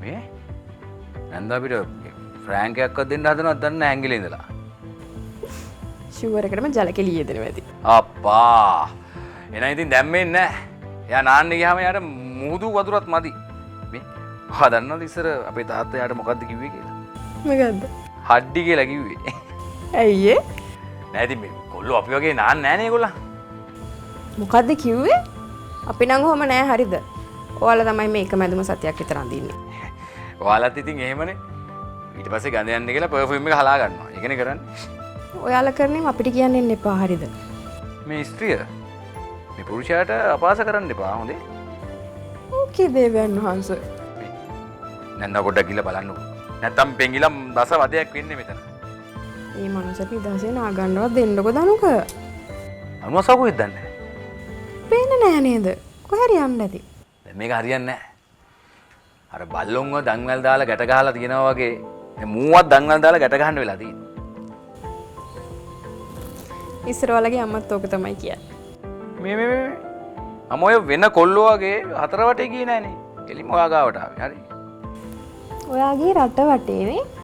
මේ නැන්ද අපිට ෆ්‍රෑන්ක් එකක්වත් දෙන්න හදනවද දන්නේ නැහැ ඇඟිලේ ඉඳලා. ෂුවර් එකටම ජල කෙලිය දෙනවා ඇති. අප්පා එහෙනම් ඉතින් දැම්මෙන්නේ නැහැ. එයා නාන්න ගියාම යාට මුහුදු වතුරත් මදි. මේ ඔයා දන්නවද ඉස්සර අපේ තාත්තා යාට මොකද්ද කිව්වේ කියලා? මොකද්ද? හඩ්ඩි කියලා කිව්වේ. ඇයි ඒ? නෑ ඉතින් මේ කොල්ලෝ අපි වගේ නාන්නේ නෑනේ ඒගොල්ලන්. මොකද්ද කිව්වේ? අපි නම් ඔහම නෑ හරිද? ඔයාලා තමයි මේක මැදුම සතියක් විතර අඳින්නේ. ඔයාලත් ඉතින් එහෙමනේ. ඊට පස්සේ ගඳ යන්න කියලා පර්ෆියුම් එක හලා ගන්නවා. ඒකනේ කරන්නේ. ඔයාලා කරන්නේ අපිට කියන්න එන්න එපා හරිද? මේ ස්ත්‍රිය මේ පුරුෂයාට අපහාස කරන්න එපා හොඳේ. ඕකේ දේවයන් වහන්සේ. නැන්ද පොඩ්ඩක් ගිහලා බලන්නකෝ. නැත්තම් පෙඟිලම් දස වදයක් වෙන්නේ මෙතන. මේ මනුස්සට නිදහසේ නාගන්නවත් දෙන්නකො දනුක. අනුවසව කොහෙද දන්නේ? පේන්නේ නෑ නේද? කොහරි යන්න ඇති. දැන් මේක හරියන්නේ නැහැ. අර බල්ලොන්ව දන්වැල් දාලා ගැට ගහලා තියනවා වගේ මේ මූවත් දන්වැල් දාලා ගැට ගහන්න වෙලා තියෙන්නේ. ඉස්සරවලගේ අම්මත් ඕක තමයි කියන්නේ. මේ අම ඔය වෙන කොල්ලෝ වගේ හතර වටේ ගියේ නෑනේ. එලිම ඔයා ගාවට ආවේ. හරි. ඔයාගේ රට වටේනේ